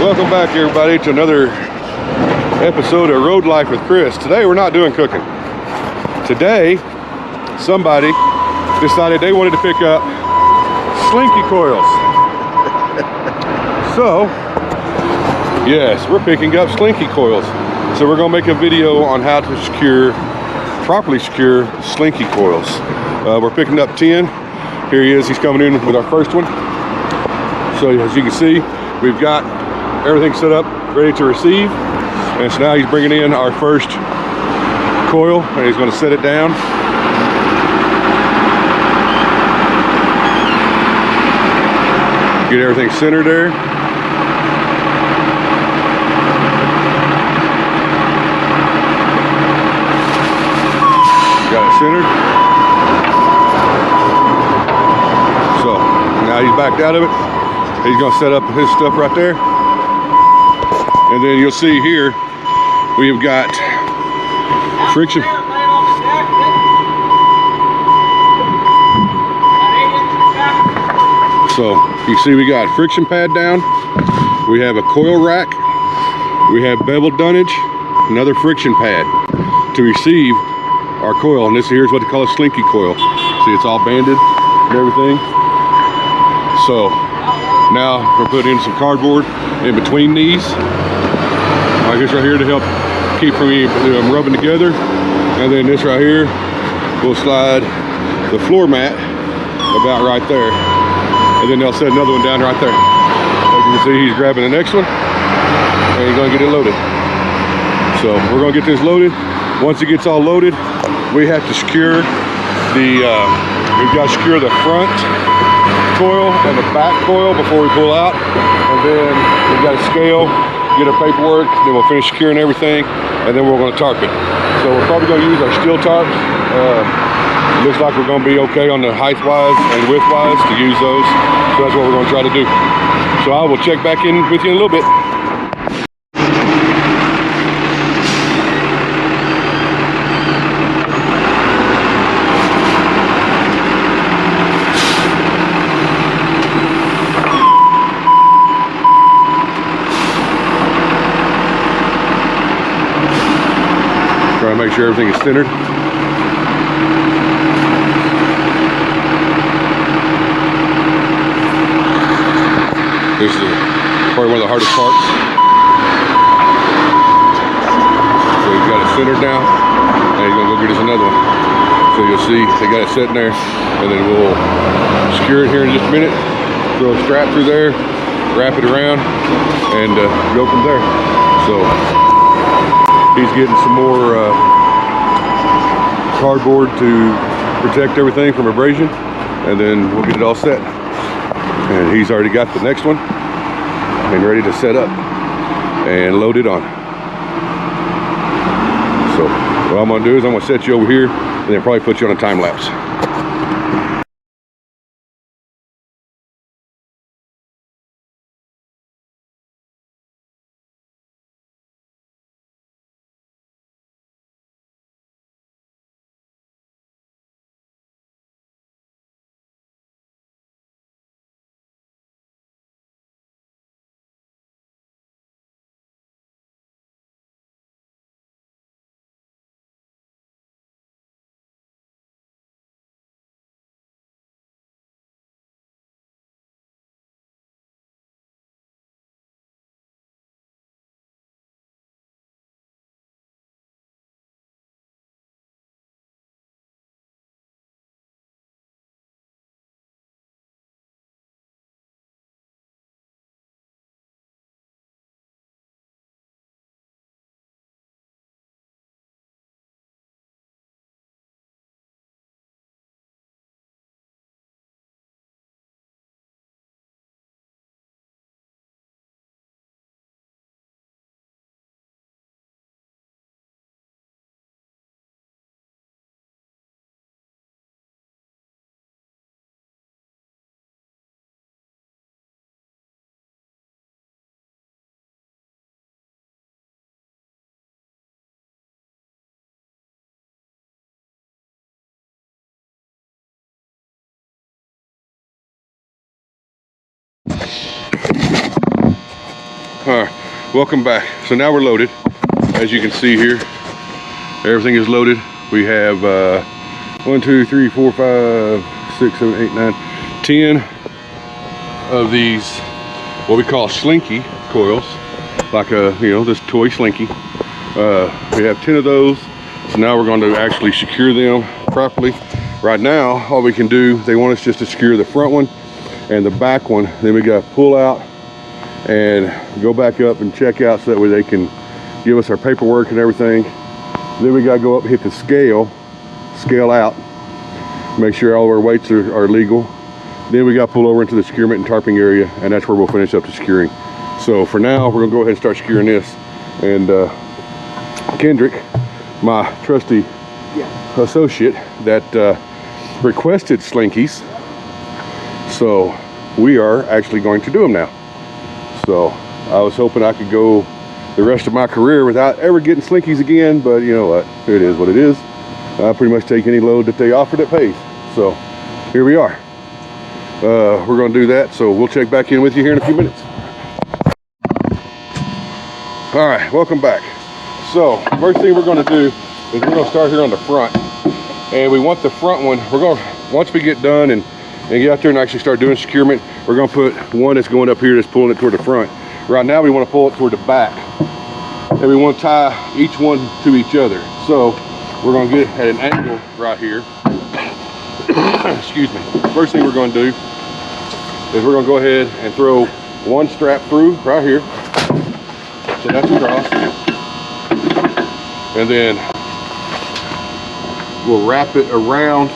Welcome back, everybody, to another episode of Road Life with Chris. Today we're not doing cooking. Today somebody decided they wanted to pick up Slinky Coils. So yes, we're picking up Slinky Coils. So we're gonna make a video on how to properly secure Slinky Coils. We're picking up 10. Here he is, he's coming in with our first one. So as you can see, we've got everything set up, ready to receive. And so now he's bringing in our first coil, and he's going to set it down. Get everything centered there. Got it centered. So now he's backed out of it. He's going to set up his stuff right there. And then you'll see here, we've got friction. So you see we got friction pad down. We have a coil rack. We have bevel dunnage, another friction pad to receive our coil. And this here's what they call a Slinky coil. See, it's all banded and everything. So now we're putting in some cardboard in between these. Like this right here to help keep from rubbing together. And then this right here, we'll slide the floor mat about right there. And then they'll set another one down right there. As you can see, he's grabbing the next one and he's gonna get it loaded. So we're gonna get this loaded. Once it gets all loaded, we have to secure we've got to secure the front coil and the back coil before we pull out. And then we've got to scale, get our paperwork, then we'll finish securing everything, and then we're going to tarp it. So we're probably going to use our steel tarps. Looks like we're going to be okay on the height wise and width wise to use those. So that's what we're going to try to do. So I will check back in with you in a little bit. Try to make sure everything is centered. This is probably one of the hardest parts. So he's got it centered now, and he's gonna go get us another one. So you'll see they got it sitting there, and then we'll secure it here in just a minute. Throw a strap through there, wrap it around, and go from there. So he's getting some more cardboard to protect everything from abrasion, and then we'll get it all set. And he's already got the next one and ready to set up and load it on. So what I'm gonna do is I'm gonna set you over here and then probably put you on a time lapse. All right, welcome back. So now we're loaded. As you can see here, everything is loaded. We have 1, 2, 3, 4, 5, 6, 7, 8, 9, 10 of these, what we call Slinky Coils, like this toy Slinky. We have 10 of those. So now we're going to actually secure them properly. Right now, all we can do, they want us just to secure the front one and the back one. Then we got to pull out and go back up and check out so that way they can give us our paperwork and everything. Then we got to go up and hit the scale out, make sure all of our weights are legal. Then we got to pull over into the securement and tarping area, and that's where we'll finish up the securing. So for now, we're going to go ahead and start securing this. And Kendrick, my trusty associate that requested Slinkies, so we are actually going to do them now. So I was hoping I could go the rest of my career without ever getting Slinkies again, but you know what, it is what it is. I pretty much take any load that they offer that pays. So here we are. We're going to do that, so we'll check back in with you here in a few minutes. All right, welcome back. So first thing we're going to do is we're going to start here on the front, and we want the front one, once we get done and get out there and actually start doing securement, we're going to put one that's going up here that's pulling it toward the front. Right now we want to pull it toward the back, and we want to tie each one to each other. So we're going to get at an angle right here. Excuse me. First thing we're going to do is we're going to go ahead and throw one strap through right here, so that's across, and then we'll wrap it around.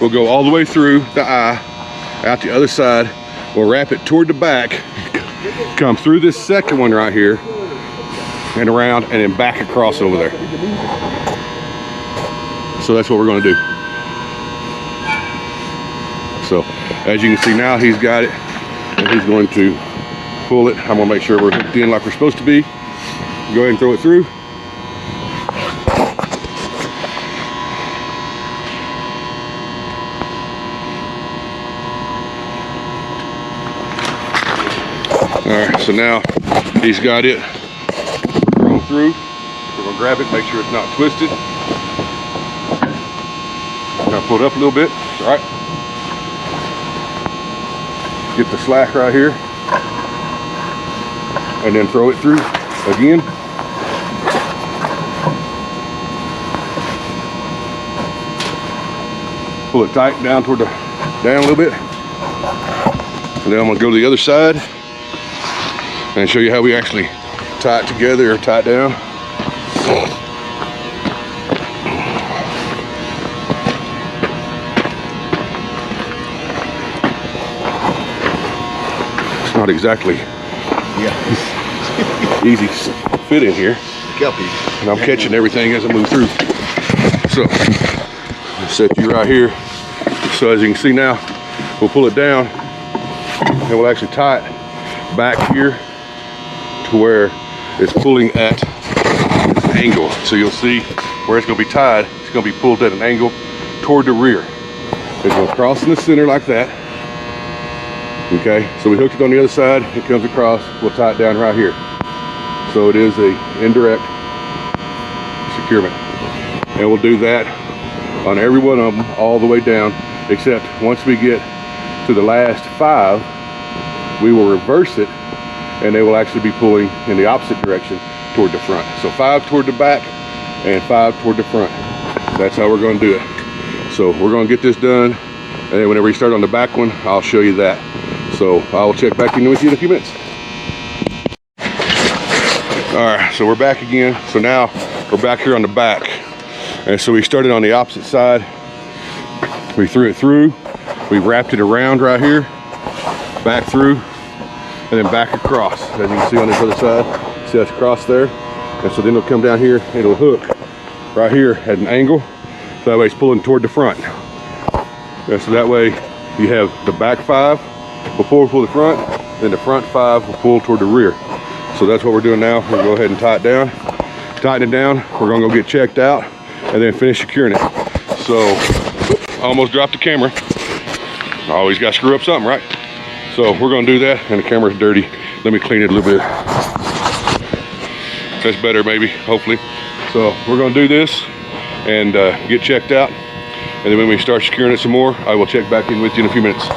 We'll go all the way through the eye, out the other side. We'll wrap it toward the back, come through this second one right here, and around, and then back across over there. So that's what we're going to do. So as you can see now, he's got it, and he's going to pull it. I'm going to make sure we're hooked in like we're supposed to be. Go ahead and throw it through. Alright, so now he's got it thrown through. We're going to grab it, make sure it's not twisted. Now pull it up a little bit. Alright. Get the slack right here. And then throw it through again. Pull it tight down toward down a little bit. And then I'm going to go to the other side and show you how we actually tie it together or tie it down. It's not exactly easy fit in here, and I'm catching everything as I move through. So I'll set you right here. So as you can see now, we'll pull it down and we'll actually tie it back here to where it's pulling at an angle. So you'll see where it's going to be tied, it's going to be pulled at an angle toward the rear. It's going to cross in the center like that. Okay, so we hooked it on the other side, it comes across, we'll tie it down right here. So it is a indirect securement. And we'll do that on every one of them all the way down, except once we get to the last 5, we will reverse it, and they will actually be pulling in the opposite direction toward the front. So 5 toward the back and 5 toward the front. That's how we're going to do it. So we're going to get this done, and then whenever you start on the back one, I'll show you that. So I'll check back in with you in a few minutes. All right, so we're back again. So now we're back here on the back. And so we started on the opposite side. We threw it through. We wrapped it around right here, back through, and then back across. As you can see on this other side, see that's across there. And so then it'll come down here, and it'll hook right here at an angle. So that way it's pulling toward the front. And so that way you have the back 5 will pull the front, then the front 5 will pull toward the rear. So that's what we're doing now. We're gonna go ahead and tie it down. Tighten it down. We're gonna go get checked out and then finish securing it. So, almost dropped the camera. Always gotta screw up something, right? So we're gonna do that, and the camera's dirty. Let me clean it a little bit. That's better, maybe, hopefully. So we're gonna do this and get checked out. And then when we start securing it some more, I will check back in with you in a few minutes.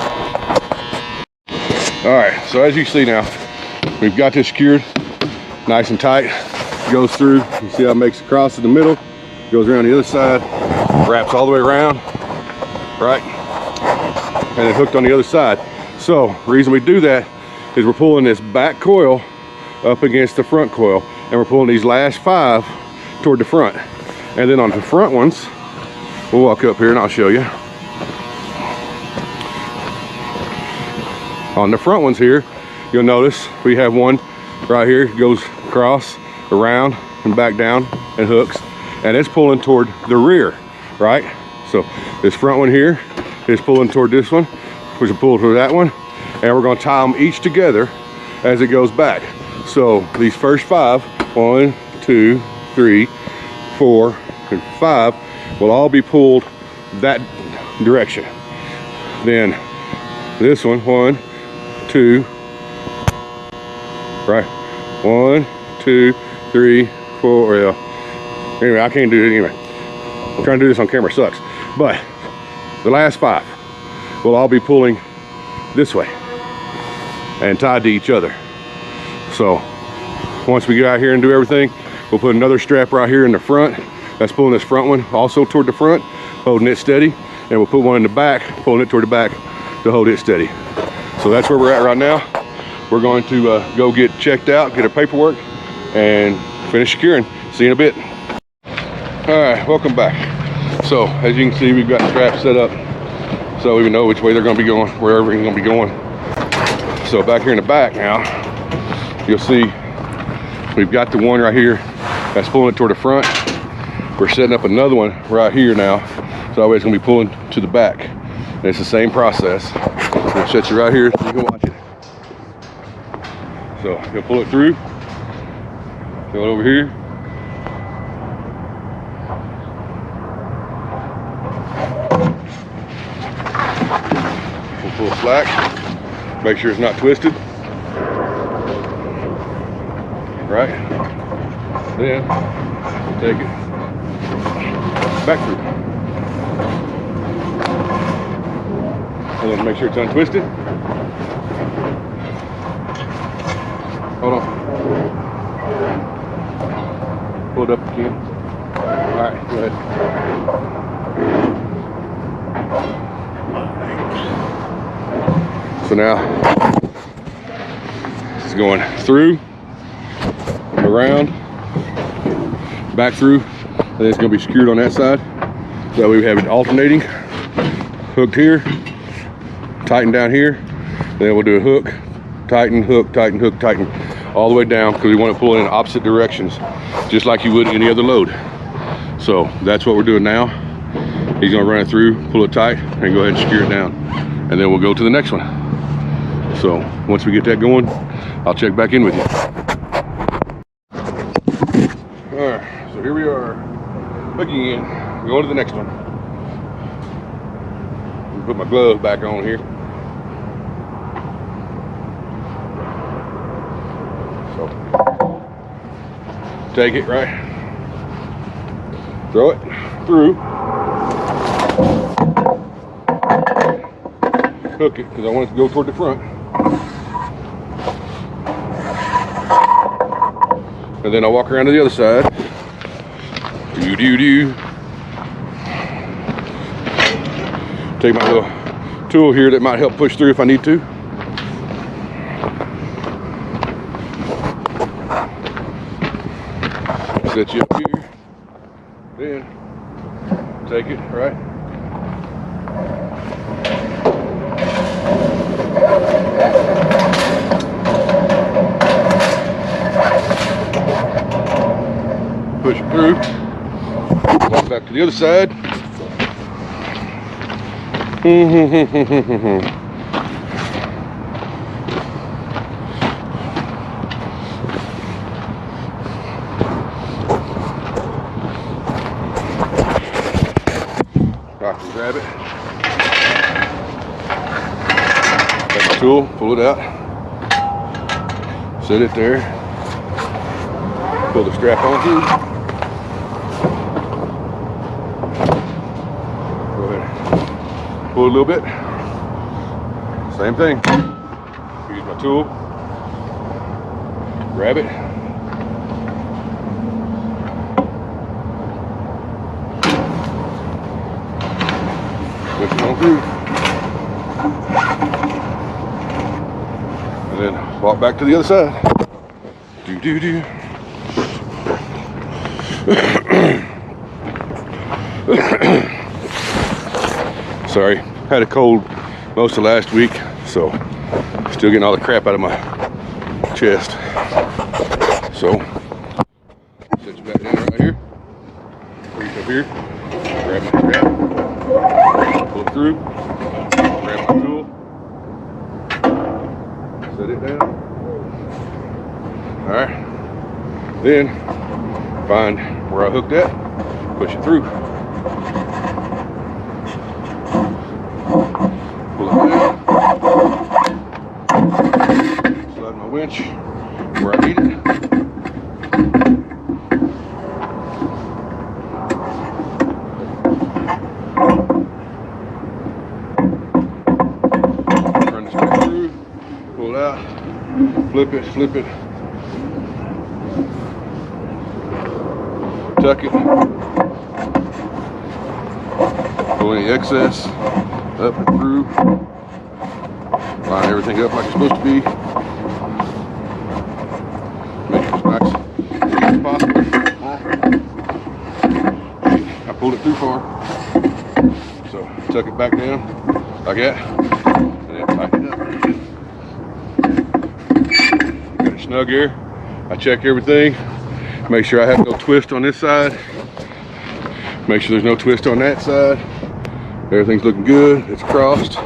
All right, so as you see now, we've got this secured nice and tight. Goes through, you see how it makes a cross in the middle, goes around the other side, wraps all the way around, right? And then hooked on the other side. So the reason we do that is we're pulling this back coil up against the front coil, and we're pulling these last 5 toward the front. And then on the front ones, we'll walk up here and I'll show you. On the front ones here, you'll notice we have one right here, goes across, around, and back down, and hooks. And it's pulling toward the rear, right? So this front one here is pulling toward this one, which will pull toward that one. And we're gonna tie them each together as it goes back. So these first 5, 1, 2, 3, 4, and 5, will all be pulled that direction. Then this one, 1, 2, right? 1, 2, 3, 4, well, anyway, I can't do it anyway. I'm trying to do this on camera, sucks. But the last 5 will all be pulling this way and tied to each other. So once we get out here and do everything, we'll put another strap right here in the front. That's pulling this front one also toward the front, holding it steady. And we'll put one in the back, pulling it toward the back to hold it steady. So that's where we're at right now. We're going to go get checked out, get our paperwork, and finish securing. See you in a bit. All right, welcome back. So as you can see, we've got straps set up so we know which way they're going to be going, where everything's going to be going. So back here in the back now, you'll see we've got the one right here that's pulling it toward the front. We're setting up another one right here now, so always going to be pulling to the back. And it's the same process. We'll set you right here so you can watch it. So you'll pull it through, go over here. We'll pull slack, make sure it's not twisted. Right? Then we'll take it back through. And then make sure it's untwisted. Hold on. Pull it up again. All right, go ahead. So now it's going through, around, back through, and then it's going to be secured on that side. So that way we have it alternating, hooked here, tighten down here, then we'll do a hook, tighten, hook, tighten, hook, tighten, all the way down, because we want to pull in opposite directions, just like you would any other load. So that's what we're doing now. He's going to run it through, pull it tight, and go ahead and secure it down. And then we'll go to the next one. So once we get that going, I'll check back in with you. All right, so here we are, hooking in, going to the next one. Put my glove back on here. So take it right, throw it through, hook it because I want it to go toward the front, and then I'll walk around to the other side. Take my little tool here that might help push through if I need to. Set you up here, then take it, right? Push it through, walk back to the other side. I can grab it. Take the tool, pull it out, set it there, pull the strap on through. Go ahead, pull a little bit. Same thing. Use my tool, grab it. Push it on through. And then walk back to the other side. Do. Sorry, had a cold most of last week, so still getting all the crap out of my chest. So, set you back down right here. Reach up here, grab my strap, pull it through, grab my tool, set it down. Alright, then find where I hooked at, push it through. Pull it down, slide my winch where I need it. Run the strap through, pull it out, flip it, tuck it, pull any excess up and through, line everything up like it's supposed to be, make it as nice as possible. I pulled it too far, so tuck it back down like that, and then tighten it up. Got it snug here. I check everything, make sure I have no twist on this side, make sure there's no twist on that side. Everything's looking good, it's crossed.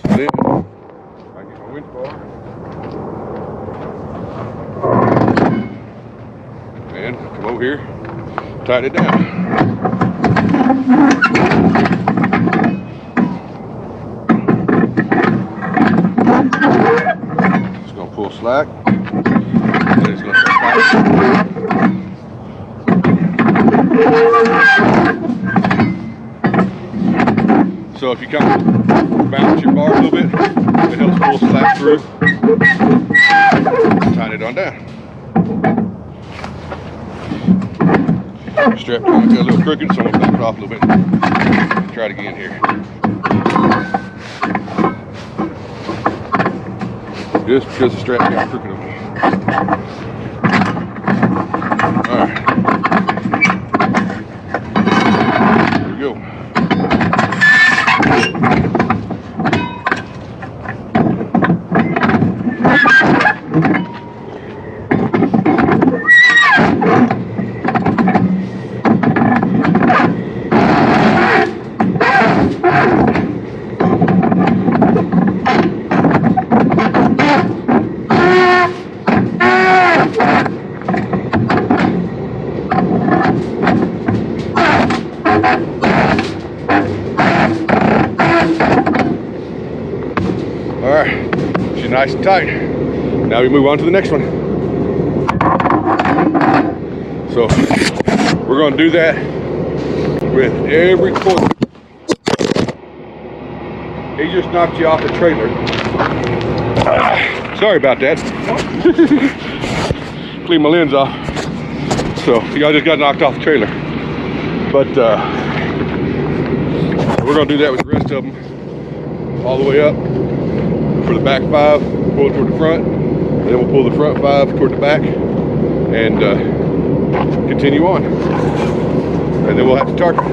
Then I get my winch bar and come over here, tighten it down. Just gonna pull slack, then it's gonna tighten. So if you kind of bounce your bar a little bit, it helps pull slack through. Tighten it on down. Strap down, got a little crooked, so I'm gonna back it off a little bit. Try it again here. Just because the strap got crooked on me. Alright. Here we go. Alright, she's nice and tight. Now we move on to the next one. So, we're going to do that with every coil. He just knocked you off the trailer. Sorry about that. Clean my lens off. So, I just got knocked off the trailer. But, we're going to do that with the rest of them. All the way up. For the back 5, pull it toward the front, and then we'll pull the front 5 toward the back, and continue on. And then we'll have to tarp it.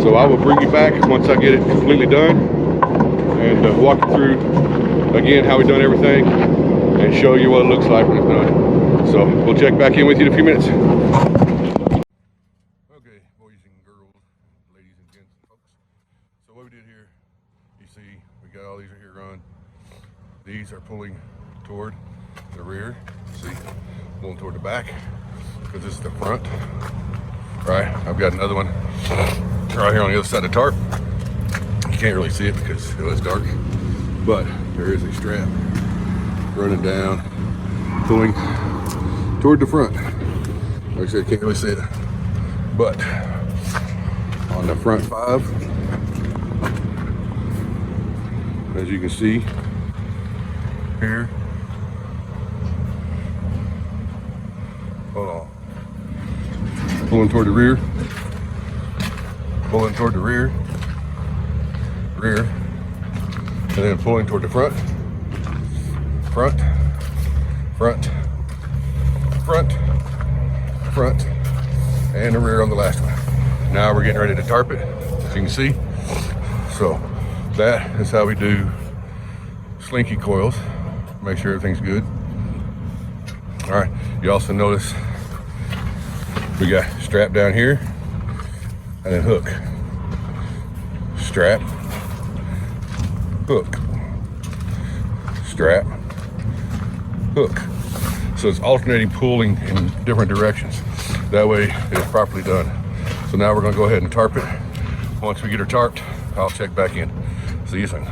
So I will bring you back once I get it completely done, and walk you through again how we've done everything, and show you what it looks like when it's done. So we'll check back in with you in a few minutes. Okay, boys and girls, ladies and gents, folks. So what we did here, you see, we got all these right here run. These are pulling toward the rear, see, pulling toward the back, because this is the front. Right, I've got another one right here on the other side of the tarp. You can't really see it because it was dark, but there is a strap running down, pulling toward the front. Like I said, can't really see it, but on the front 5, as you can see here, hold on, pulling toward the rear, pulling toward the rear, and then pulling toward the front, front, and the rear on the last one. Now we're getting ready to tarp it, as you can see. So that is how we do Slinky coils. Make sure everything's good. All right, you also notice we got strap down here and then hook. Strap, hook, strap, hook. So it's alternating pulling in different directions. That way it's properly done. So now we're gonna go ahead and tarp it. Once we get her tarped, I'll check back in. See you soon.